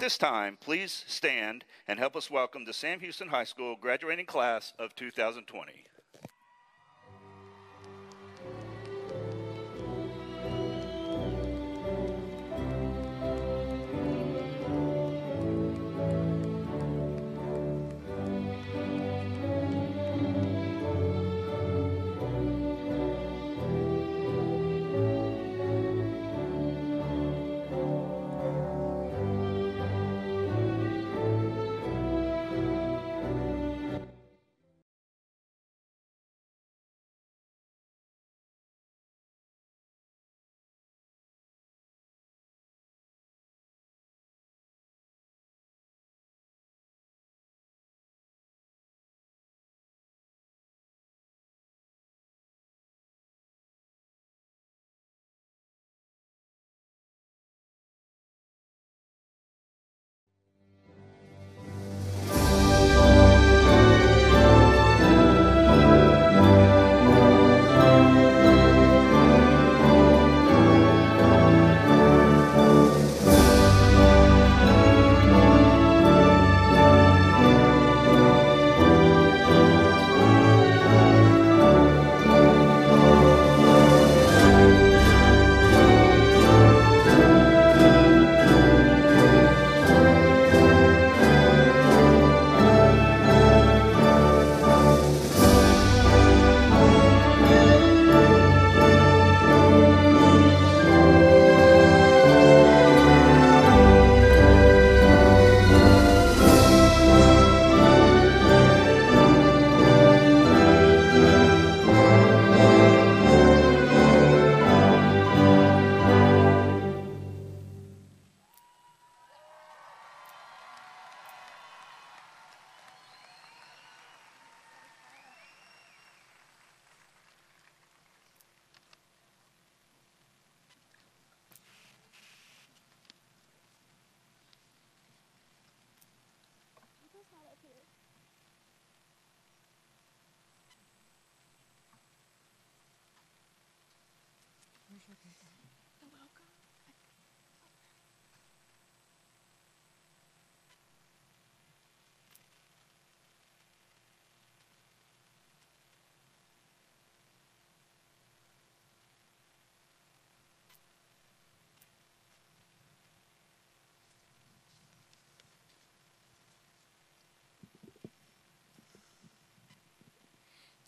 this time, please stand and help us welcome the Sam Houston High School graduating class of 2020.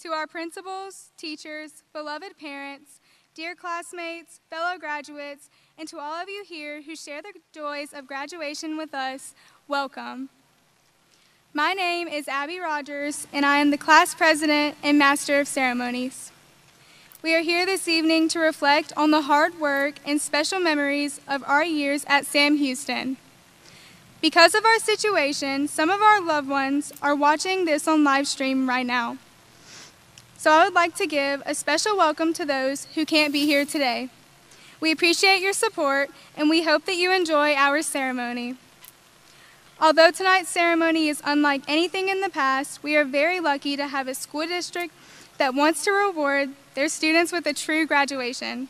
To our principals, teachers, beloved parents, dear classmates, fellow graduates, and to all of you here who share the joys of graduation with us, welcome. My name is Abby Rogers, and I am the class president and master of ceremonies. We are here this evening to reflect on the hard work and special memories of our years at Sam Houston. Because of our situation, some of our loved ones are watching this on live stream right now. So I would like to give a special welcome to those who can't be here today. We appreciate your support, and we hope that you enjoy our ceremony. Although tonight's ceremony is unlike anything in the past, we are very lucky to have a school district that wants to reward their students with a true graduation.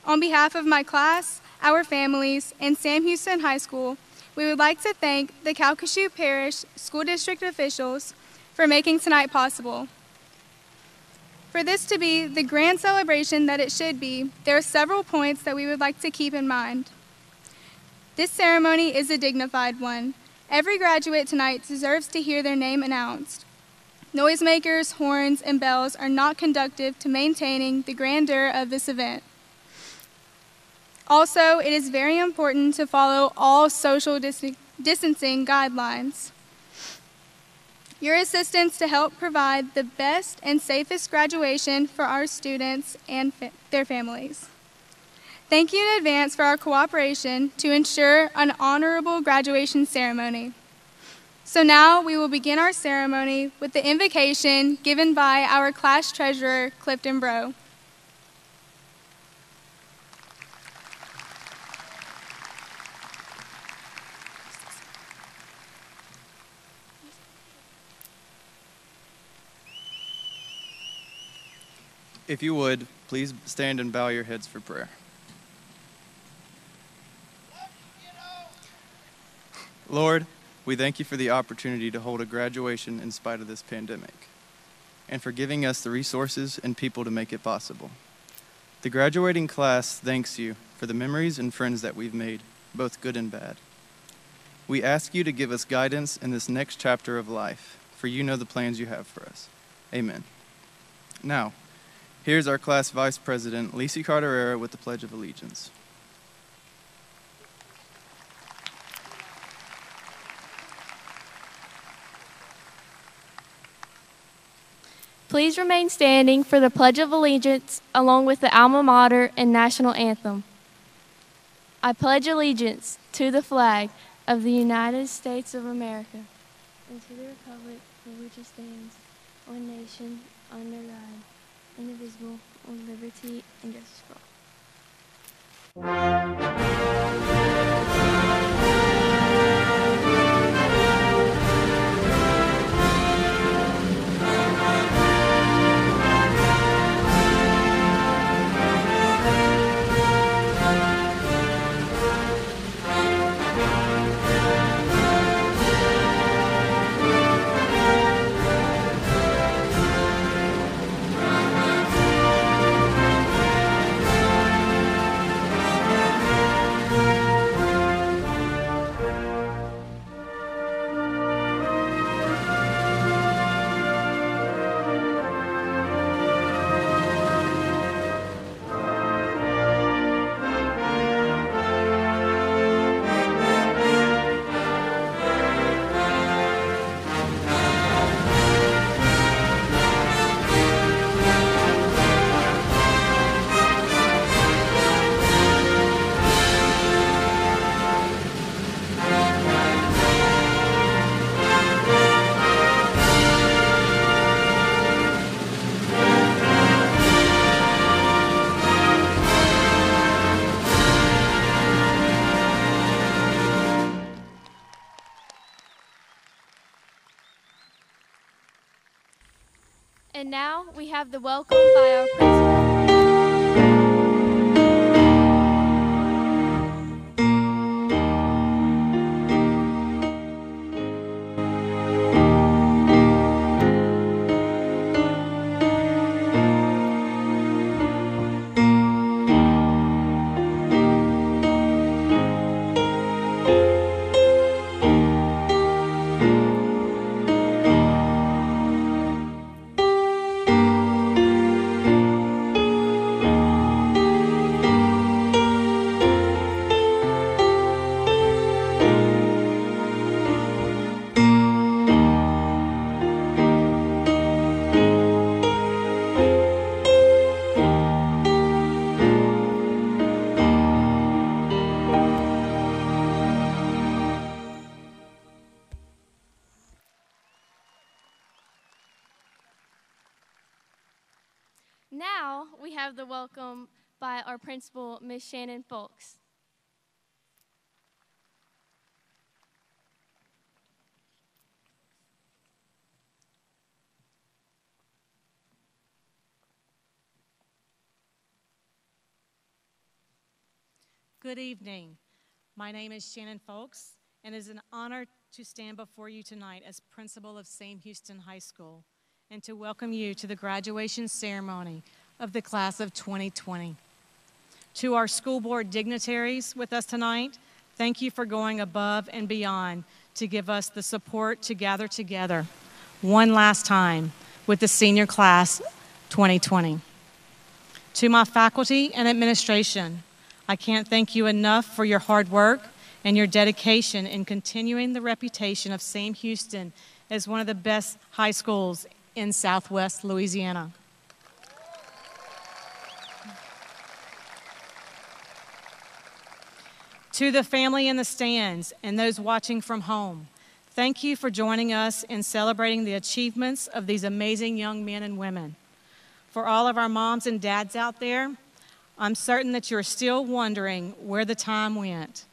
On behalf of my class, our families, and Sam Houston High School, we would like to thank the Calcasieu Parish School District officials for making tonight possible. For this to be the grand celebration that it should be, there are several points that we would like to keep in mind. This ceremony is a dignified one. Every graduate tonight deserves to hear their name announced. Noisemakers, horns, and bells are not conducive to maintaining the grandeur of this event. Also, it is very important to follow all social distancing guidelines. Your assistance to help provide the best and safest graduation for our students and their families. Thank you in advance for our cooperation to ensure an honorable graduation ceremony. So now we will begin our ceremony with the invocation given by our class treasurer, Clifton Bro. If you would, please stand and bow your heads for prayer. Lord, we thank you for the opportunity to hold a graduation in spite of this pandemic, and for giving us the resources and people to make it possible. The graduating class thanks you for the memories and friends that we've made, both good and bad. We ask you to give us guidance in this next chapter of life, for you know the plans you have for us. Amen. Now, here's our class vice president, Lisi Carterera, with the Pledge of Allegiance. Please remain standing for the Pledge of Allegiance, along with the alma mater and national anthem. I pledge allegiance to the flag of the United States of America and to the republic for which it stands, one nation, under God, indivisible, with liberty and justice for all. And now we have the welcome by our principal. Now we have the welcome by our principal, Ms. Shannon Folks. Good evening. My name is Shannon Folks, and it is an honor to stand before you tonight as principal of Sam Houston High School and to welcome you to the graduation ceremony of the class of 2020. To our school board dignitaries with us tonight, thank you for going above and beyond to give us the support to gather together one last time with the senior class 2020. To my faculty and administration, I can't thank you enough for your hard work and your dedication in continuing the reputation of Sam Houston as one of the best high schools in Southwest Louisiana. To the family in the stands and those watching from home, thank you for joining us in celebrating the achievements of these amazing young men and women. For all of our moms and dads out there, I'm certain that you're still wondering where the time went.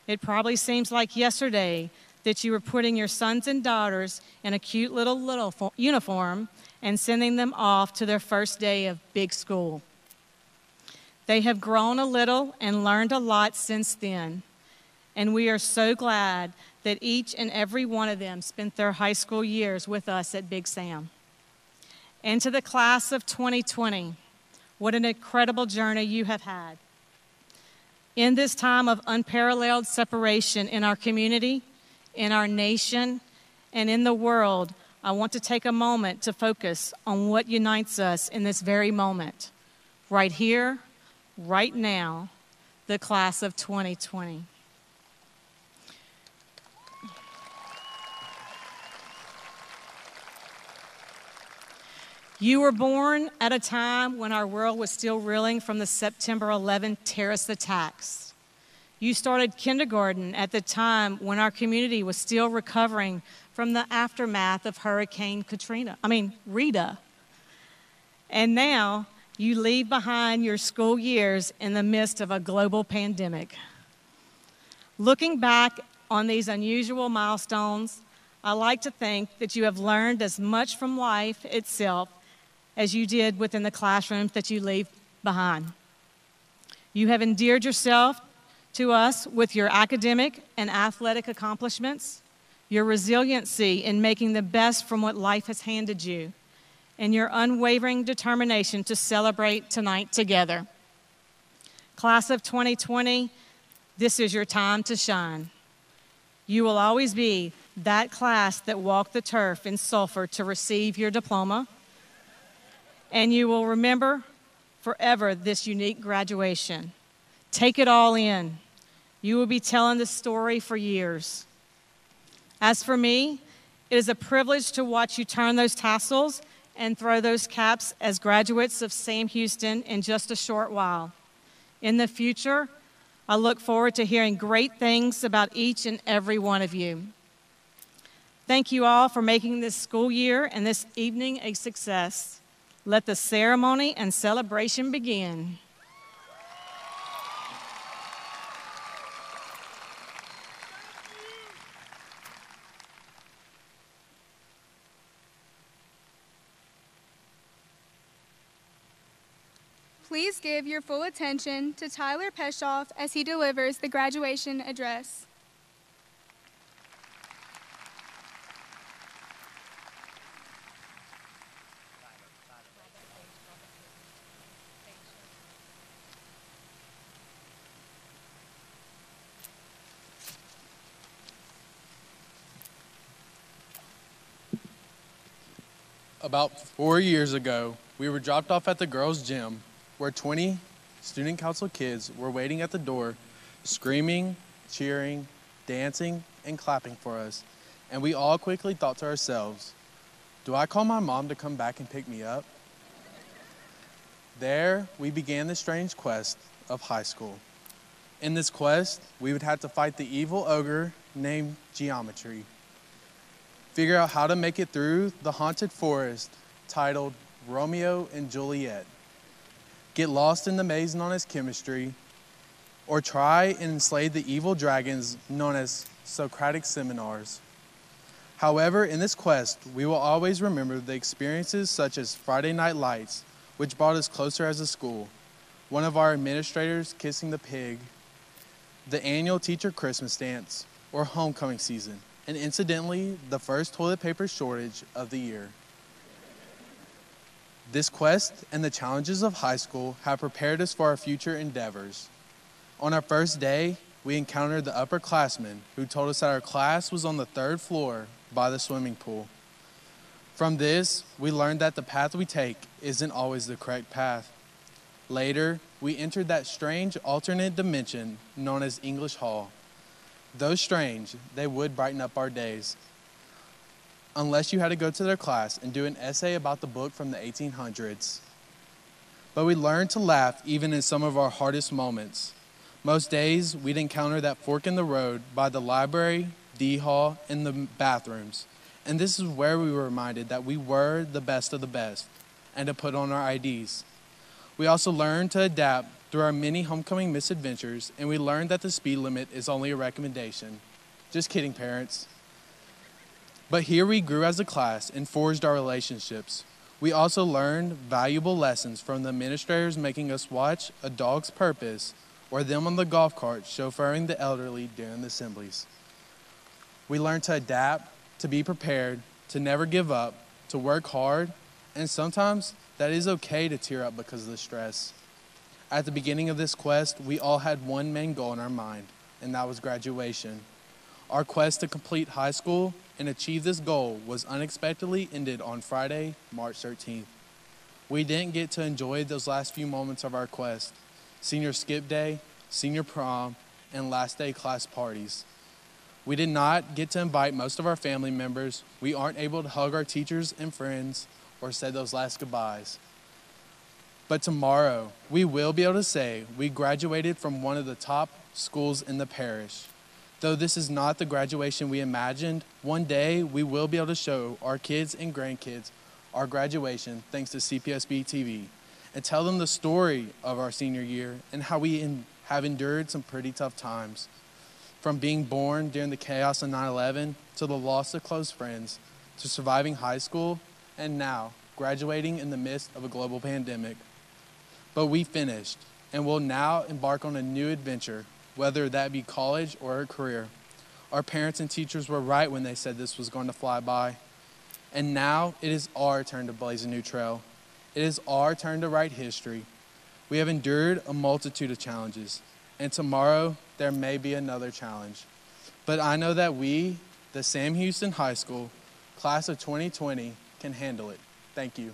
It probably seems like yesterday that you were putting your sons and daughters in a cute little uniform and sending them off to their first day of big school. They have grown a little and learned a lot since then. and we are so glad that each and every one of them spent their high school years with us at Big Sam. And to the class of 2020, what an incredible journey you have had. In this time of unparalleled separation in our community, in our nation, and in the world, I want to take a moment to focus on what unites us in this very moment, right here, right now, the class of 2020. You were born at a time when our world was still reeling from the September 11 terrorist attacks. You started kindergarten at the time when our community was still recovering from the aftermath of Hurricane Rita. And now you leave behind your school years in the midst of a global pandemic. Looking back on these unusual milestones, I like to think that you have learned as much from life itself as you did within the classrooms that you leave behind. You have endeared yourself to us with your academic and athletic accomplishments, your resiliency in making the best from what life has handed you, and your unwavering determination to celebrate tonight together. Class of 2020, this is your time to shine. You will always be that class that walked the turf in Sulphur to receive your diploma, and you will remember forever this unique graduation. Take it all in. You will be telling this story for years. As for me, it is a privilege to watch you turn those tassels and throw those caps as graduates of Sam Houston in just a short while. In the future, I look forward to hearing great things about each and every one of you. Thank you all for making this school year and this evening a success. Let the ceremony and celebration begin. Please give your full attention to Tyler Peshoff as he delivers the graduation address. About 4 years ago, we were dropped off at the girls' gym where 20 student council kids were waiting at the door, screaming, cheering, dancing, and clapping for us. And we all quickly thought to ourselves, do I call my mom to come back and pick me up? There, we began the strange quest of high school. In this quest, we would have to fight the evil ogre named Geometry, figure out how to make it through the haunted forest titled Romeo and Juliet, get lost in the maze known as chemistry, or try and slay the evil dragons known as Socratic seminars. However, in this quest, we will always remember the experiences such as Friday Night Lights, which brought us closer as a school, one of our administrators kissing the pig, the annual teacher Christmas dance, or homecoming season, and incidentally, the first toilet paper shortage of the year. This quest and the challenges of high school have prepared us for our future endeavors. On our first day, we encountered the upperclassmen who told us that our class was on the 3rd floor by the swimming pool. From this, we learned that the path we take isn't always the correct path. Later, we entered that strange alternate dimension known as English Hall. Though strange, they would brighten up our days, unless you had to go to their class and do an essay about the book from the 1800s. But we learned to laugh even in some of our hardest moments. Most days, we'd encounter that fork in the road by the library, D Hall, and the bathrooms. And this is where we were reminded that we were the best of the best and to put on our IDs. We also learned to adapt through our many homecoming misadventures, and we learned that the speed limit is only a recommendation. Just kidding, parents. But here we grew as a class and forged our relationships. We also learned valuable lessons from the administrators making us watch A Dog's Purpose or them on the golf cart chauffeuring the elderly during the assemblies. We learn to adapt, to be prepared, to never give up, to work hard, and sometimes that is okay to tear up because of the stress. At the beginning of this quest, we all had one main goal in our mind, and that was graduation. Our quest to complete high school and achieve this goal was unexpectedly ended on Friday, March 13th. We didn't get to enjoy those last few moments of our quest: senior skip day, senior prom, and last day class parties. We did not get to invite most of our family members. We aren't able to hug our teachers and friends or say those last goodbyes. But tomorrow, we will be able to say we graduated from one of the top schools in the parish. Though this is not the graduation we imagined, one day we will be able to show our kids and grandkids our graduation thanks to CPSB TV and tell them the story of our senior year and how we have endured some pretty tough times. From being born during the chaos of 9/11 to the loss of close friends to surviving high school and now graduating in the midst of a global pandemic. But we finished and will now embark on a new adventure, whether that be college or a career. Our parents and teachers were right when they said this was going to fly by. And now it is our turn to blaze a new trail. It is our turn to write history. We have endured a multitude of challenges, and tomorrow there may be another challenge. But I know that we, the Sam Houston High School, class of 2020, can handle it. Thank you.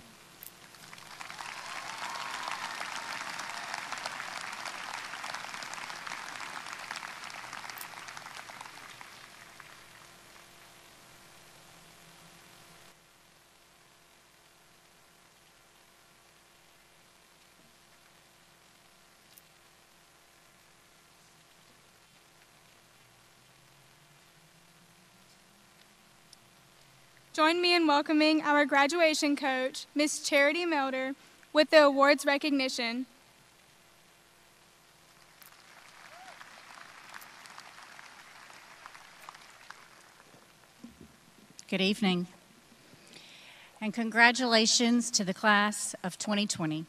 Join me in welcoming our graduation coach, Miss Charity Melder, with the awards recognition. Good evening, and congratulations to the class of 2020.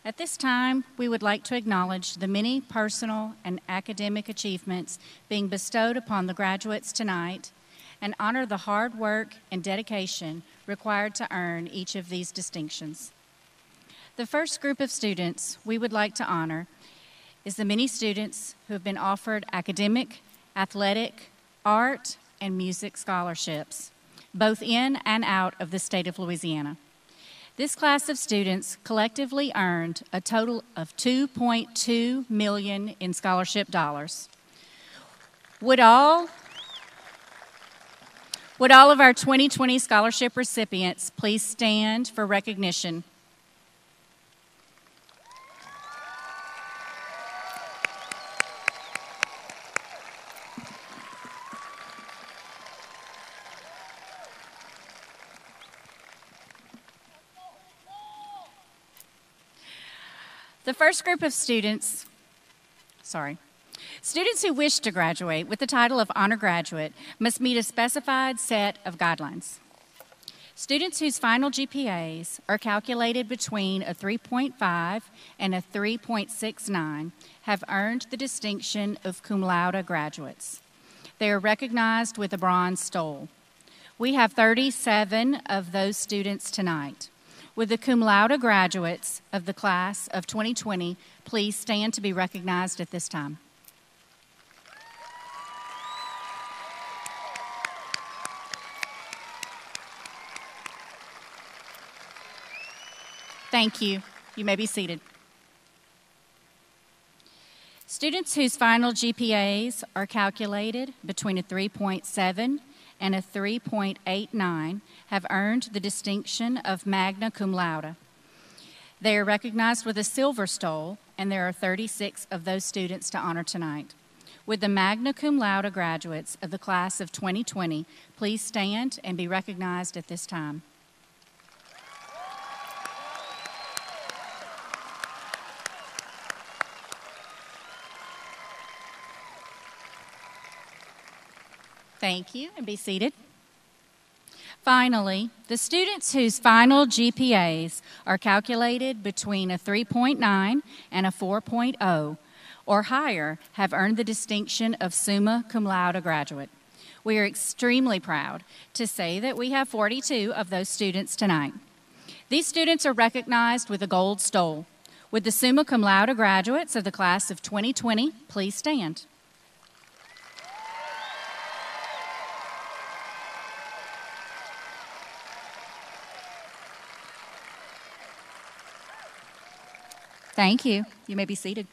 At this time, we would like to acknowledge the many personal and academic achievements being bestowed upon the graduates tonight and honor the hard work and dedication required to earn each of these distinctions. The first group of students we would like to honor is the many students who have been offered academic, athletic, art, and music scholarships, both in and out of the state of Louisiana. This class of students collectively earned a total of $2.2 million in scholarship dollars. Would all of our 2020 scholarship recipients please stand for recognition? The first group of students who wish to graduate with the title of honor graduate must meet a specified set of guidelines. Students whose final GPAs are calculated between a 3.5 and a 3.69 have earned the distinction of cum laude graduates. They are recognized with a bronze stole. We have 37 of those students tonight. Would the cum laude graduates of the class of 2020 please stand to be recognized at this time? Thank you. You may be seated. Students whose final GPAs are calculated between a 3.7 and a 3.89 have earned the distinction of magna cum laude. They are recognized with a silver stole, and there are 36 of those students to honor tonight. Would the magna cum laude graduates of the class of 2020 please stand and be recognized at this time? Thank you, and be seated. Finally, the students whose final GPAs are calculated between a 3.9 and a 4.0 or higher have earned the distinction of Summa Cum Laude graduate. We are extremely proud to say that we have 42 of those students tonight. These students are recognized with a gold stole. Would the Summa Cum Laude graduates of the class of 2020 please stand? Thank you. You may be seated.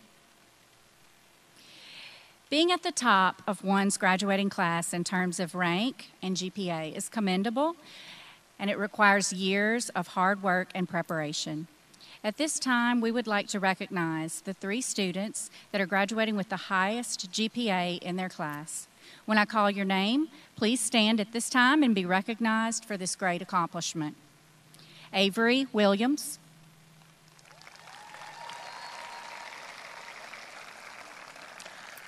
Being at the top of one's graduating class in terms of rank and GPA is commendable, and it requires years of hard work and preparation. At this time, we would like to recognize the 3 students that are graduating with the highest GPA in their class. When I call your name, please stand at this time and be recognized for this great accomplishment. Avery Williams,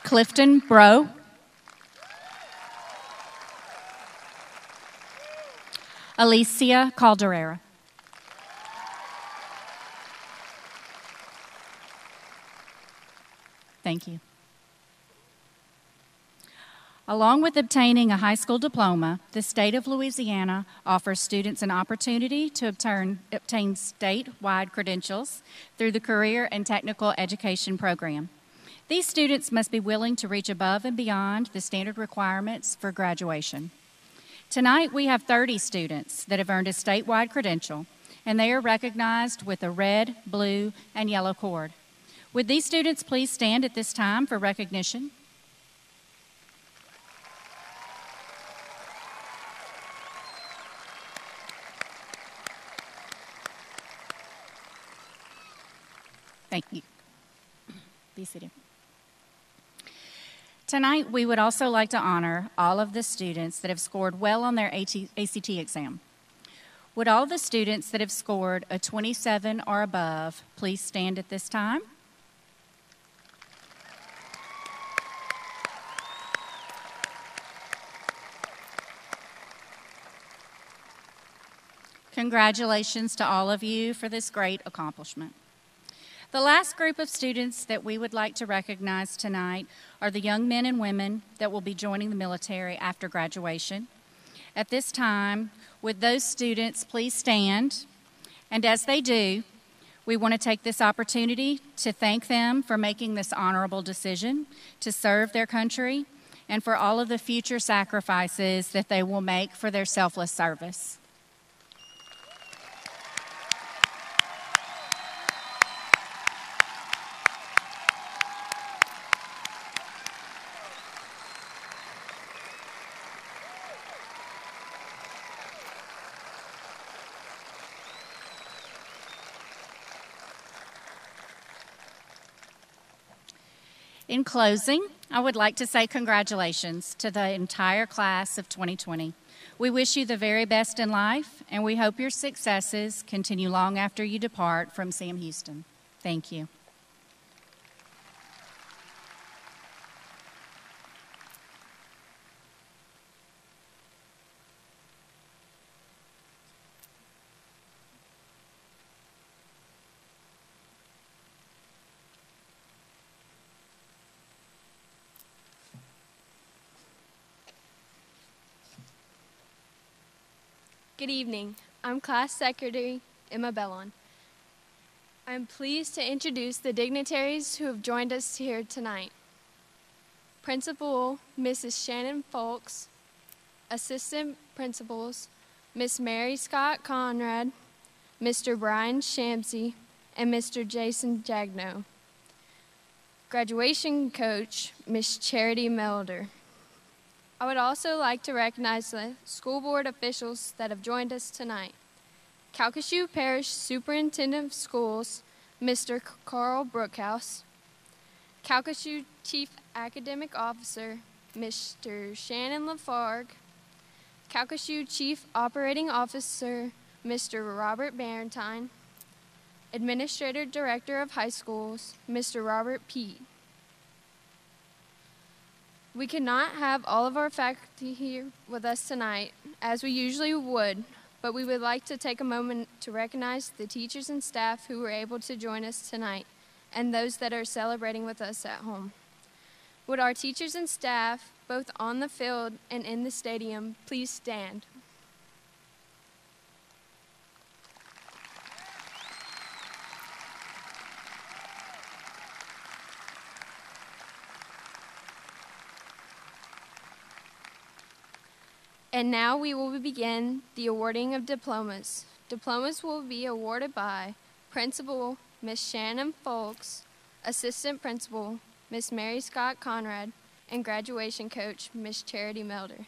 Clifton Bro, Alicia Calderera. Thank you. Along with obtaining a high school diploma, the state of Louisiana offers students an opportunity to obtain statewide credentials through the Career and Technical Education Program. These students must be willing to reach above and beyond the standard requirements for graduation. Tonight, we have 30 students that have earned a statewide credential, and they are recognized with a red, blue, and yellow cord. Would these students please stand at this time for recognition? Thank you. Be seated. Tonight, we would also like to honor all of the students that have scored well on their ACT exam. Would all the students that have scored a 27 or above please stand at this time? Congratulations to all of you for this great accomplishment. The last group of students that we would like to recognize tonight are the young men and women that will be joining the military after graduation. At this time, would those students please stand? And as they do, we want to take this opportunity to thank them for making this honorable decision to serve their country and for all of the future sacrifices that they will make for their selfless service. In closing, I would like to say congratulations to the entire class of 2020. We wish you the very best in life, and we hope your successes continue long after you depart from Sam Houston. Thank you. Good evening. I'm Class Secretary Emma Bellon. I'm pleased to introduce the dignitaries who have joined us here tonight. Principal Mrs. Shannon Folks, Assistant Principals Miss Mary Scott Conrad, Mr. Brian Shamsey, and Mr. Jason Jagno. Graduation Coach Miss Charity Melder. I would also like to recognize the school board officials that have joined us tonight. Calcasieu Parish Superintendent of Schools, Mr. Carl Brookhouse. Calcasieu Chief Academic Officer, Mr. Shannon Lafargue. Calcasieu Chief Operating Officer, Mr. Robert Barentine. Administrator Director of High Schools, Mr. Robert Peete. We could not have all of our faculty here with us tonight, as we usually would, but we would like to take a moment to recognize the teachers and staff who were able to join us tonight and those that are celebrating with us at home. Would our teachers and staff, both on the field and in the stadium, please stand? And now we will begin the awarding of diplomas. Diplomas will be awarded by Principal Miss Shannon Folks, Assistant Principal Miss Mary Scott Conrad, and Graduation Coach Miss Charity Melder.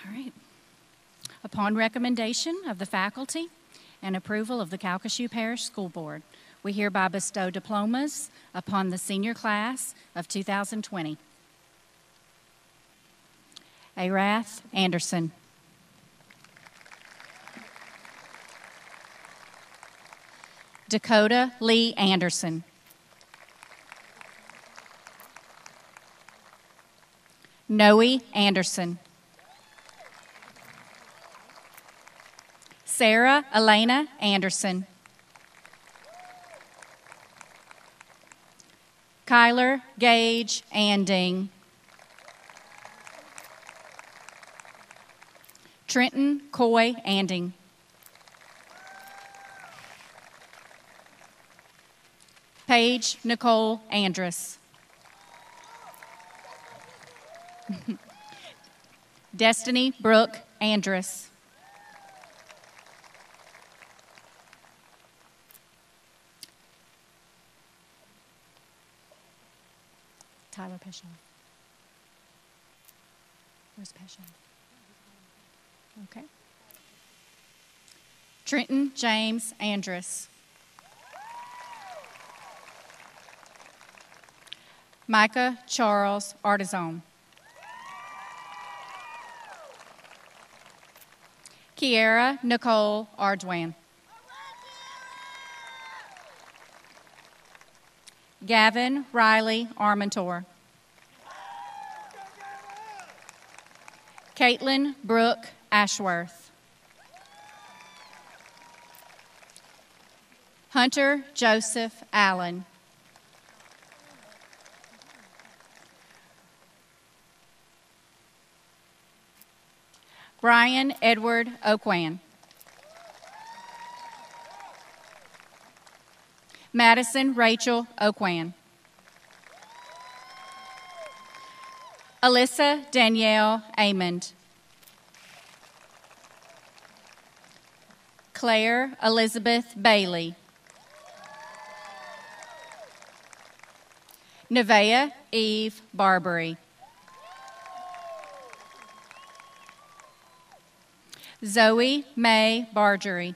All right. Upon recommendation of the faculty and approval of the Calcasieu Parish School Board, we hereby bestow diplomas upon the senior class of 2020. Arath Anderson. Dakota Lee Anderson. Noe Anderson. Sarah Elena Anderson. Kyler Gage Anding. Trenton Coy Anding. Paige Nicole Andrus. Destiny Brooke Andrus. Tyler Peschel. Where's Peschel? Okay. Trenton James Andrus. Micah Charles Artisan. Kiera Nicole Ardwan. Gavin Riley Armentor. Caitlin Brooke Ashworth. Hunter Joseph Allen. Brian Edward Oakwan. Madison Rachel Oakwan. Alyssa Danielle Amond. Claire Elizabeth Bailey. Nevaeh Eve Barbary. Zoe Mae Bargery.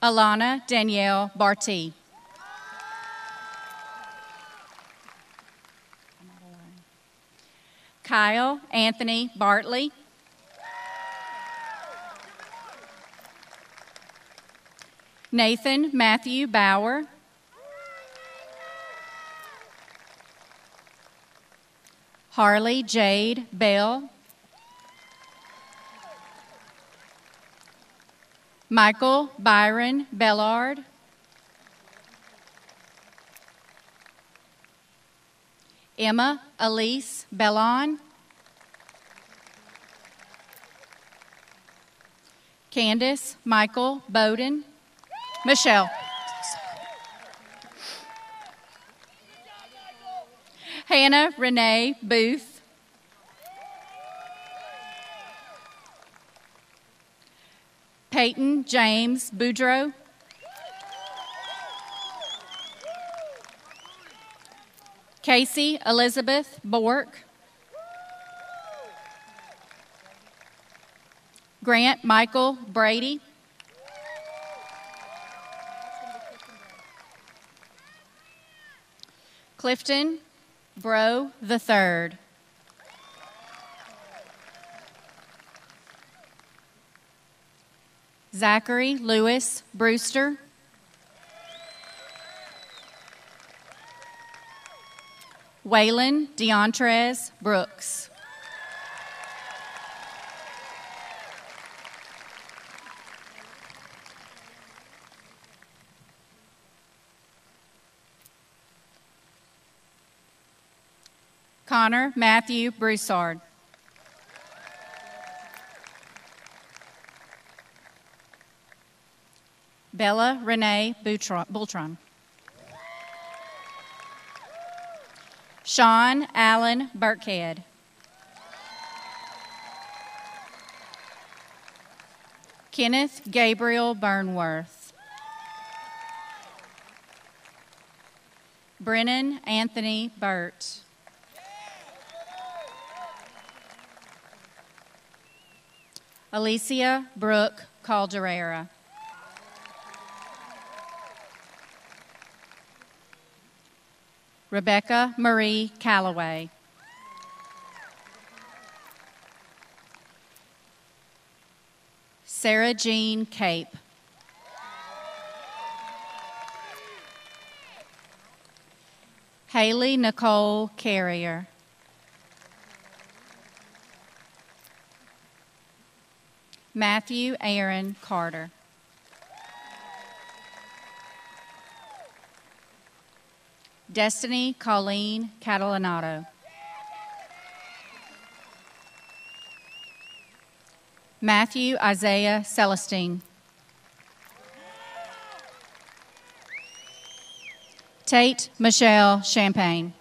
Alana Danielle Barty. Kyle Anthony Bartley. Nathan Matthew Bauer. Harley Jade Bell. Michael Byron Bellard. Emma Elise Bellon. Candace Michael Bowden. Michelle. Hannah Renee Booth. Peyton James Boudreau. Casey Elizabeth Bork. Grant Michael Brady. Clifton Bro the Third. Zachary Lewis Brewster. Waylon Deontrez Brooks. Connor Matthew Broussard. Bella Renee Bultron. Sean Allen Burkhead. Kenneth Gabriel Burnworth. Brennan Anthony Burt. Alicia Brooke Calderera. Rebecca Marie Calloway. Sarah Jean Cape. Haley Nicole Carrier. Matthew Aaron Carter. Destiny Colleen Catalanato. Matthew Isaiah Celestine. Tate Michelle Champagne.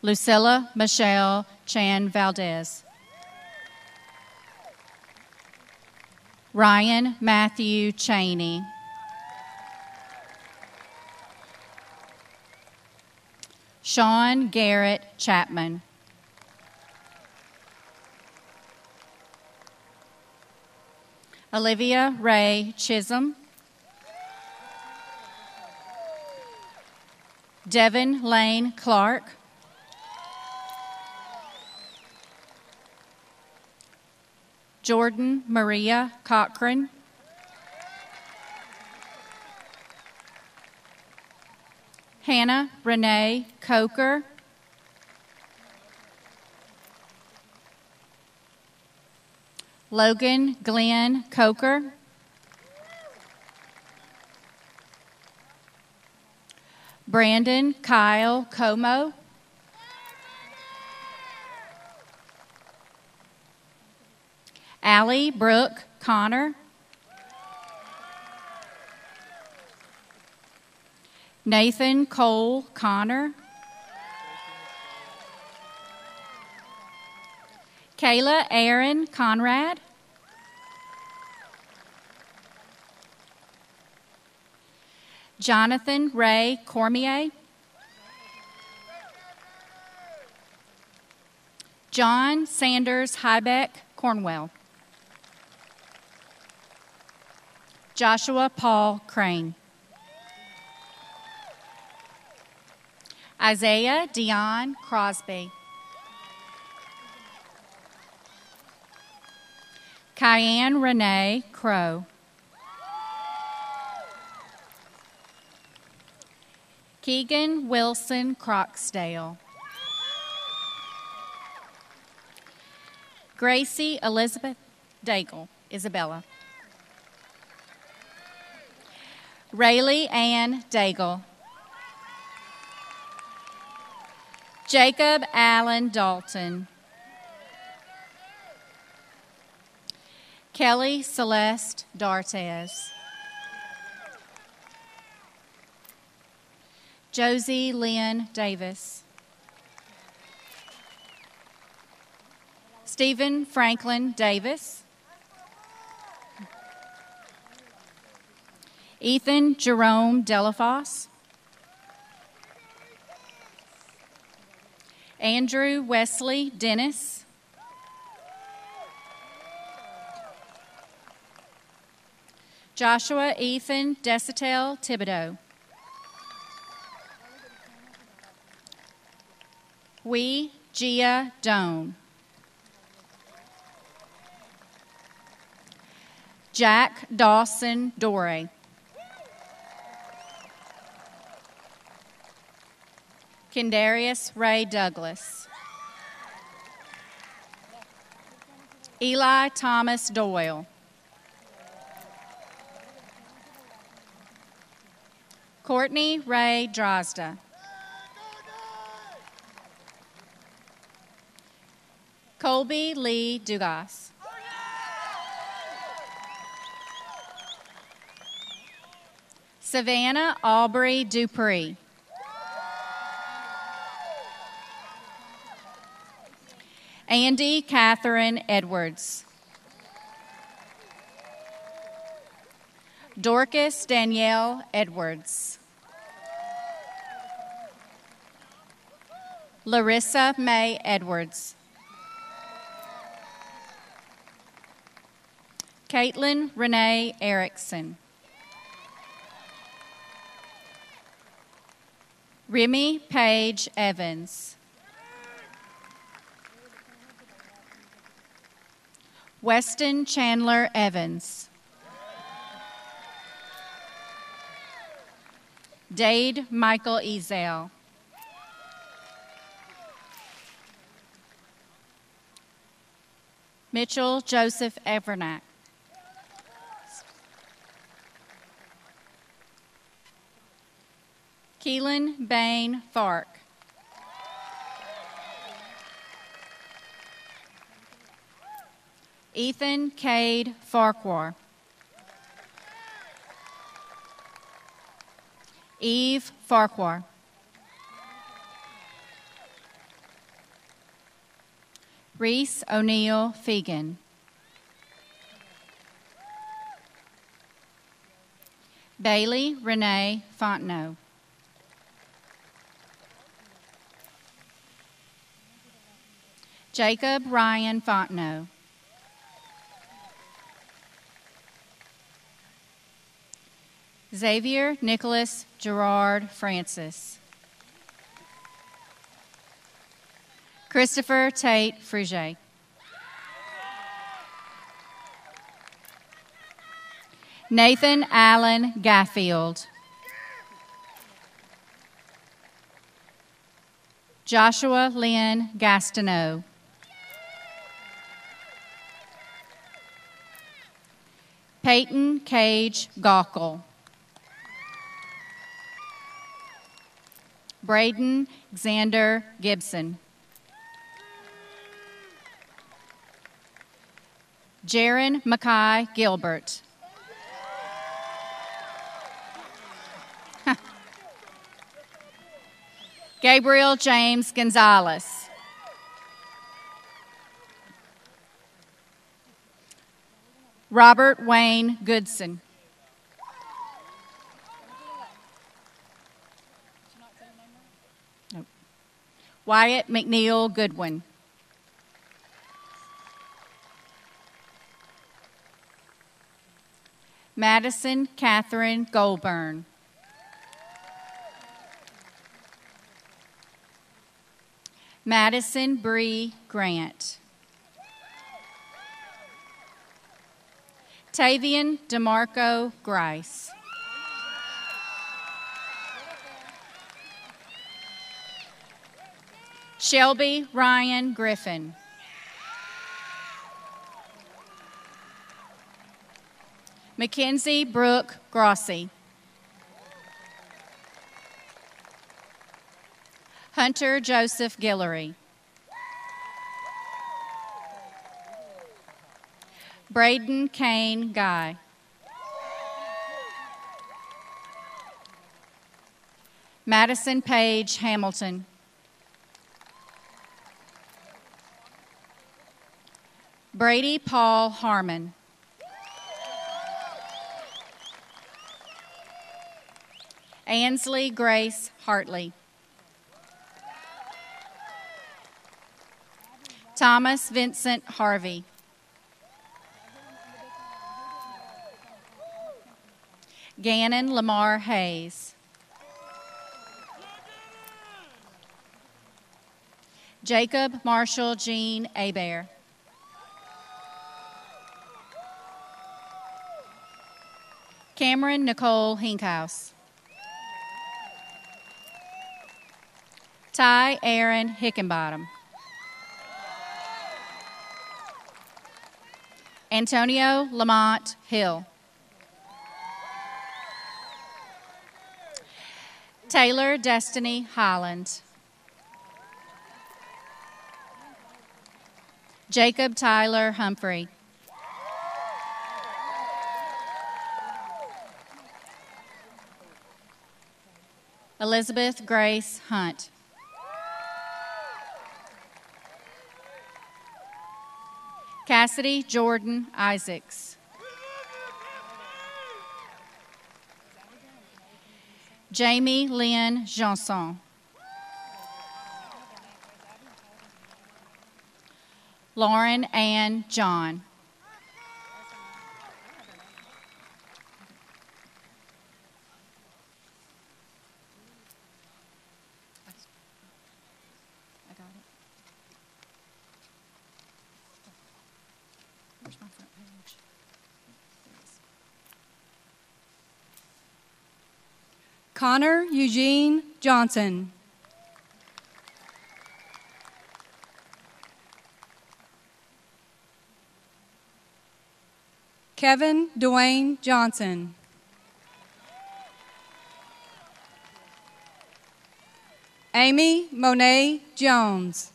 Lucilla Michelle Chan Valdez. Ryan Matthew Cheney. Sean Garrett Chapman. Olivia Ray Chisholm. Devin Lane Clark. Jordan Maria Cochran. Hannah Renee Coker. Logan Glenn Coker. Brandon Kyle Como. Allie Brooke Connor. Nathan Cole Connor. Kayla Aaron Conrad. Jonathan Ray Cormier. John Sanders Hybeck Cornwell. Joshua Paul Crane. Isaiah Dion Crosby. Kyan Renee Crow. Keegan Wilson Croxdale. Gracie Elizabeth Daigle, Isabella. Rayleigh Ann Daigle. Jacob Allen Dalton. Kelly Celeste Dartez. Josie Lynn Davis. Stephen Franklin Davis. Ethan Jerome Delafosse. Andrew Wesley Dennis. Joshua Ethan Desitel Thibodeau. Wee Gia Doan. Jack Dawson Dorey. Kendarius Ray Douglas. Eli Thomas Doyle. Courtney Ray Drozda. Colby Lee Dugas. Savannah Aubrey Dupree. Andy Catherine Edwards. Dorcas Danielle Edwards. Larissa May Edwards. Caitlin Renee Erickson. Remy Paige Evans. Weston Chandler Evans. Dade Michael Ezel. Mitchell Joseph Evernack. Keelan Bain Fark. Ethan Cade Farquhar. Eve Farquhar. Reese O'Neill Fegan. Bailey Renee Fontenot. Jacob Ryan Fontenot. Xavier Nicholas Gerard Francis. Christopher Tate Fruget. Nathan Allen Gaffield. Joshua Lynn Gastineau. Peyton Cage Gawkel. Braden Xander Gibson. Jaron Mackay Gilbert. Gabriel James Gonzalez. Robert Wayne Goodson. Nope. Wyatt McNeil Goodwin. Madison Catherine Goldburn. Madison Bree Grant. Tavian DeMarco Grice. Shelby Ryan Griffin. Mackenzie Brooke Grossi. Hunter Joseph Guillory. Braden Kane Guy. Madison Page Hamilton. Brady Paul Harmon. Ansley Grace Hartley. Thomas Vincent Harvey. Gannon Lamar Hayes. Jacob Marshall Jean Hebert. Cameron Nicole Hinkhouse. Ty Aaron Hickenbottom. Antonio Lamont Hill. Taylor Destiny Holland. Jacob Tyler Humphrey. Elizabeth Grace Hunt. Cassidy Jordan Isaacs. Jamie Lynn Janson. Lauren Ann John. I got it. Where's my front page? There it is. Connor Eugene Johnson. Kevin Dwayne Johnson. Amy Monet Jones.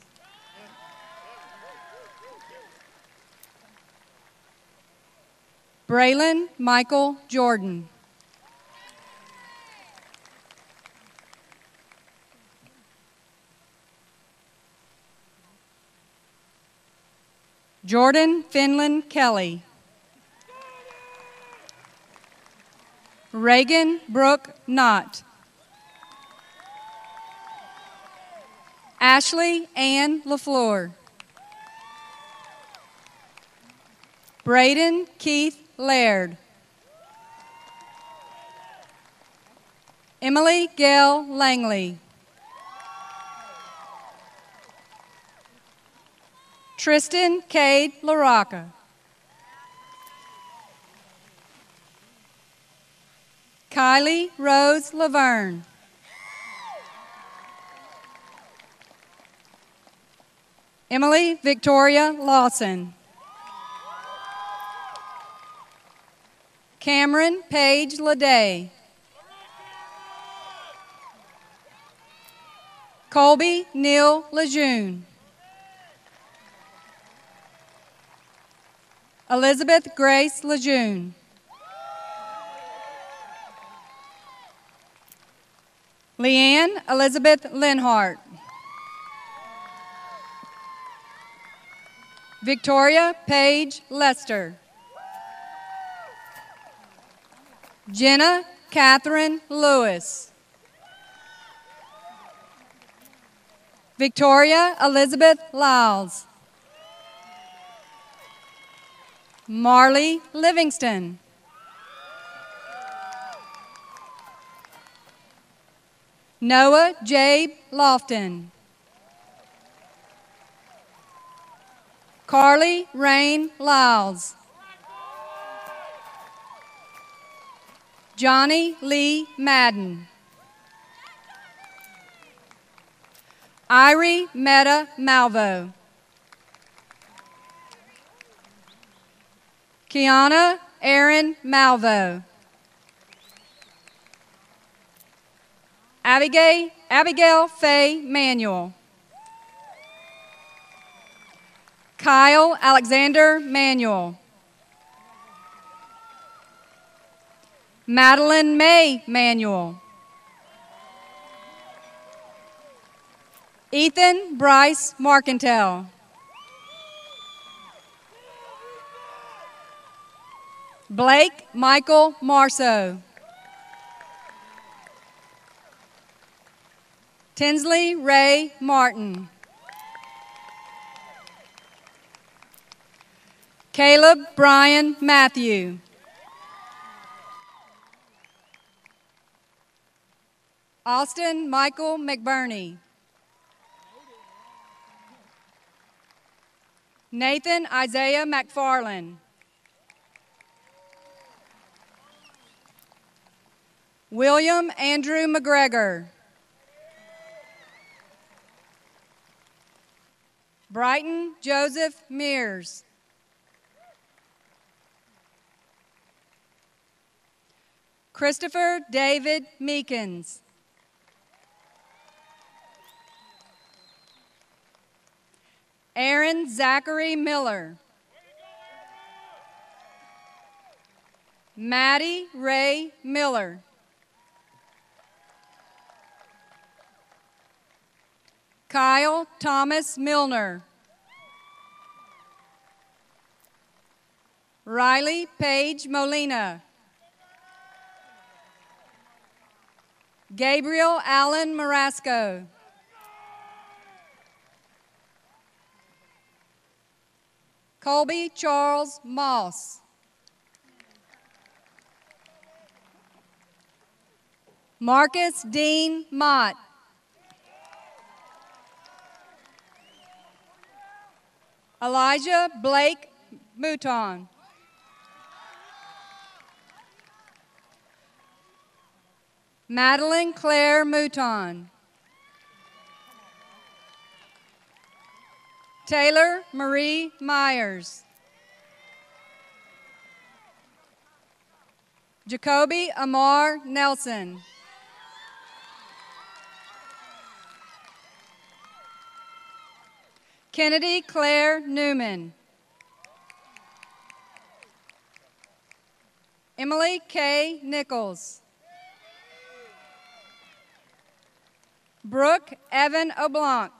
Braylon Michael Jordan. Jordan Finland Kelly. Reagan Brooke Knott. Ashley Ann LaFleur. Braden Keith Laird. Emily Gail Langley. Tristan Cade LaRocca. Kylie Rose Laverne. Emily Victoria Lawson. Cameron Paige Leday. Colby Neal Lejeune. Elizabeth Grace Lejeune. Leanne Elizabeth Linhart. Victoria Paige Lester. Jenna Catherine Lewis. Victoria Elizabeth Lyles. Marley Livingston. Noah Jabe Lofton. Carly Rain Lyles. Johnny Lee Madden. Irie Meta Malvo. Kiana Erin Malvo. Abigail Faye Manuel. Kyle Alexander Manuel. Madeline May Manuel. Ethan Bryce Marcantel. Blake Michael Marceau. Tinsley Ray Martin. Caleb Brian Matthew. Austin Michael McBurney. Nathan Isaiah McFarland. William Andrew McGregor. Brighton Joseph Mears. Christopher David Meekins. Aaron Zachary Miller. Maddie Ray Miller. Kyle Thomas Milner. Riley Paige Molina. Gabriel Allen Marasco. Colby Charles Moss. Marcus Dean Mott. Elijah Blake Mouton. Madeline Claire Mouton. Taylor Marie Myers. Jacoby Amar Nelson. Kennedy Claire Newman. Emily K. Nichols. Brooke Evan O'Blanc.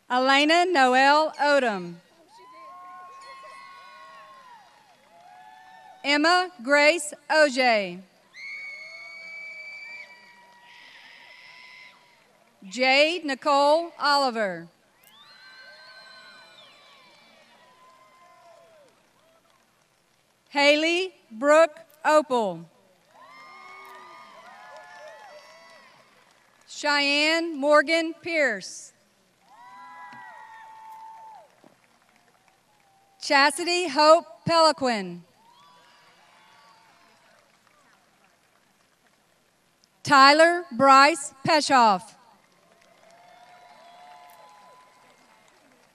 Elena Noel Odom. Emma Grace Ojay. Jade Nicole Oliver. Haley Brooke Opal. Cheyenne Morgan Pierce. Chastity Hope Peliquin. Tyler Bryce Peshoff.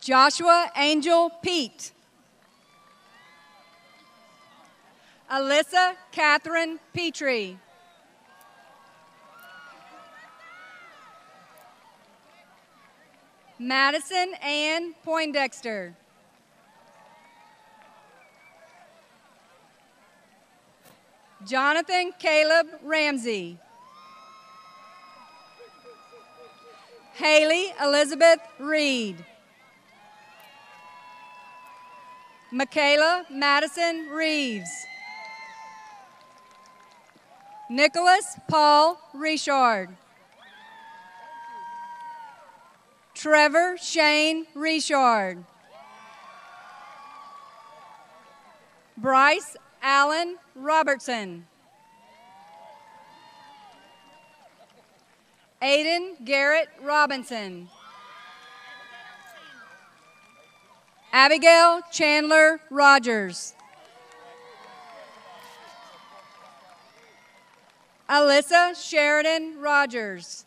Joshua Angel Pete. Alyssa Catherine Petrie. Madison Ann Poindexter. Jonathan Caleb Ramsey. Haley Elizabeth Reed. Michaela Madison Reeves. Nicholas Paul Richard. Trevor Shane Richard. Bryce Allen Robertson. Aiden Garrett Robinson. Abigail Chandler Rogers. Alyssa Sheridan Rogers.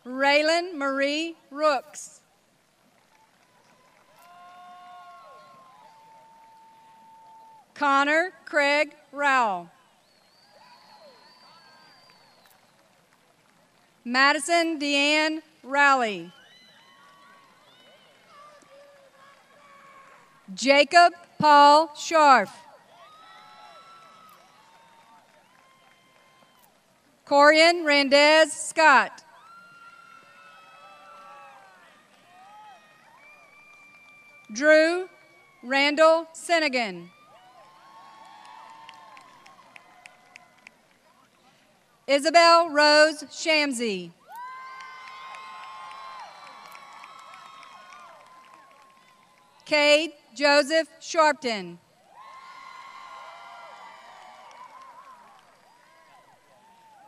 Raylan Marie Rooks. Connor Craig Rowell. Madison Deanne Rowley. Jacob Paul Scharf. Corian Randez Scott. Drew Randall Senegan. Isabel Rose Shamsey. Cade Joseph Sharpton.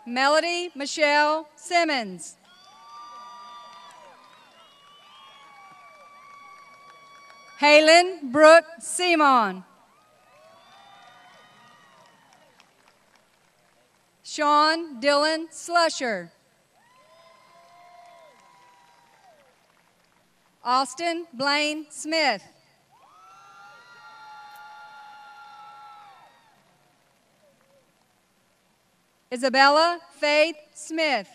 Melody Michelle Simmons. Halen Brooke Simon. Sean Dylan Slusher. Austin Blaine Smith. Isabella Faith Smith.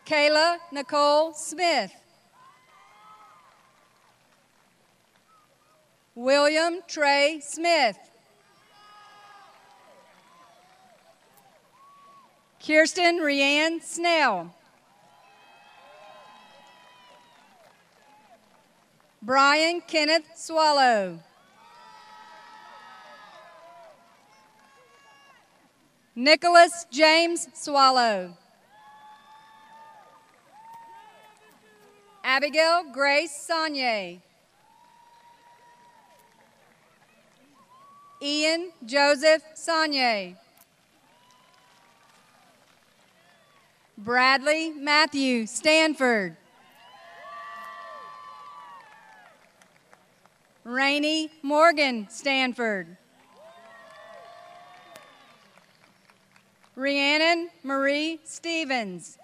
Kayla Nicole Smith. William Trey Smith. Kirsten Rianne Snell. Brian Kenneth Swallow. Nicholas James Swallow. Abigail Grace Saunier. Ian Joseph Saunier. Bradley Matthew Stanford. Rainey Morgan Stanford. Rhiannon Marie Stevens.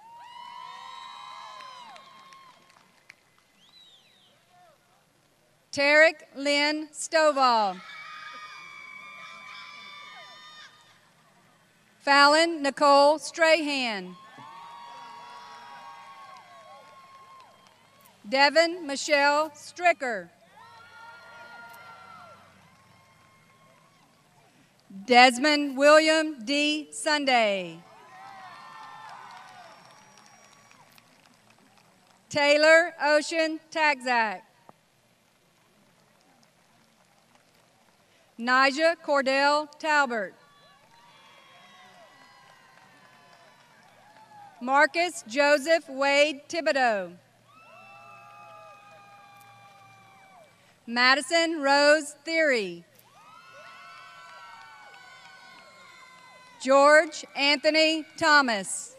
Tarek Lynn Stovall. Fallon Nicole Strahan. Devin Michelle Stricker. Desmond William D. Sunday. Taylor Ocean Tagzak. Nija Cordell Talbert. Marcus Joseph Wade Thibodeau. Madison Rose Theory. George Anthony Thomas.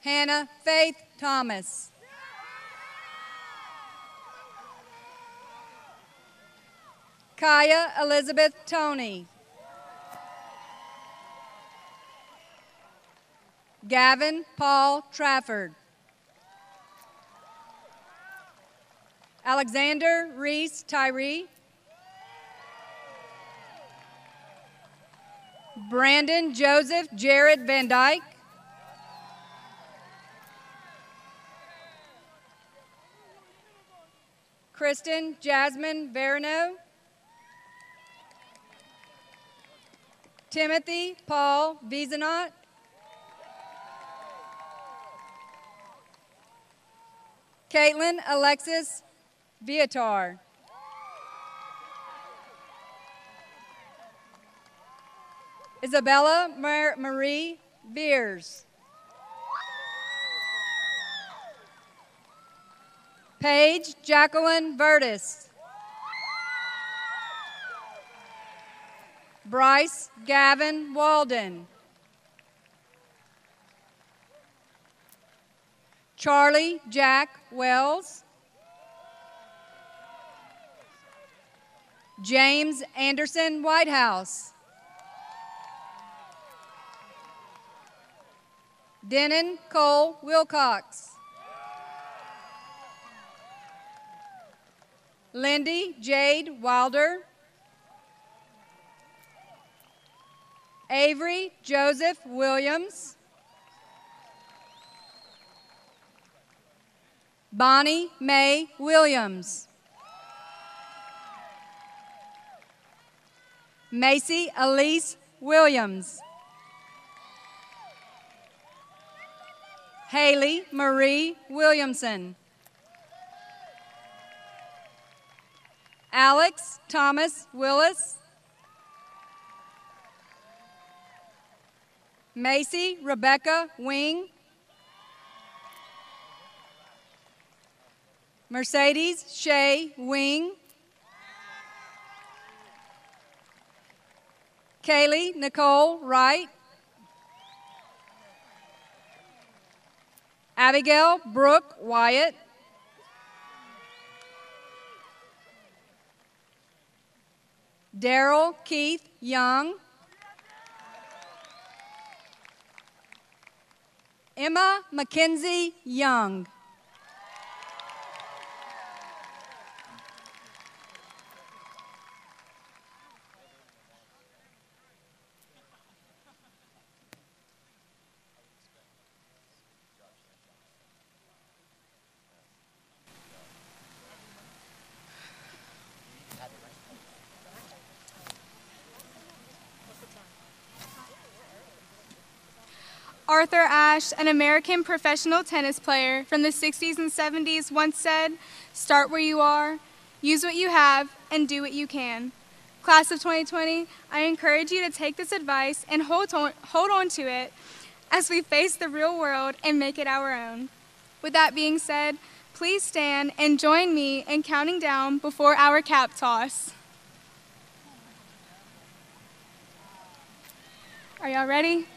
Hannah Faith Thomas. Kaya Elizabeth Toney. Gavin Paul Trafford. Alexander Reese Tyree. Brandon Joseph Jared Van Dyke. Kristen Jasmine Verno. Timothy Paul Vizanot. Caitlin Alexis Viatar. Isabella Marie Beers. Paige Jacqueline Vertis. Bryce Gavin Walden. Charlie Jack Wells. James Anderson Whitehouse. Denon Cole Wilcox. Lindy Jade Wilder. Avery Joseph Williams. Bonnie Mae Williams. Macy Elise Williams. Haley Marie Williamson. Alex Thomas Willis. Macy Rebecca Wing. Mercedes Shay Wing. Kaylee Nicole Wright. Abigail Brooke Wyatt. Daryl Keith Young. Emma Mackenzie Young. Arthur Ashe, an American professional tennis player from the 60s and 70s, once said, "Start where you are, use what you have, and do what you can." Class of 2020, I encourage you to take this advice and hold on to it as we face the real world and make it our own. With that being said, please stand and join me in counting down before our cap toss. Are y'all ready?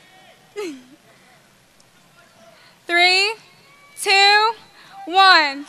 3, 2, 1.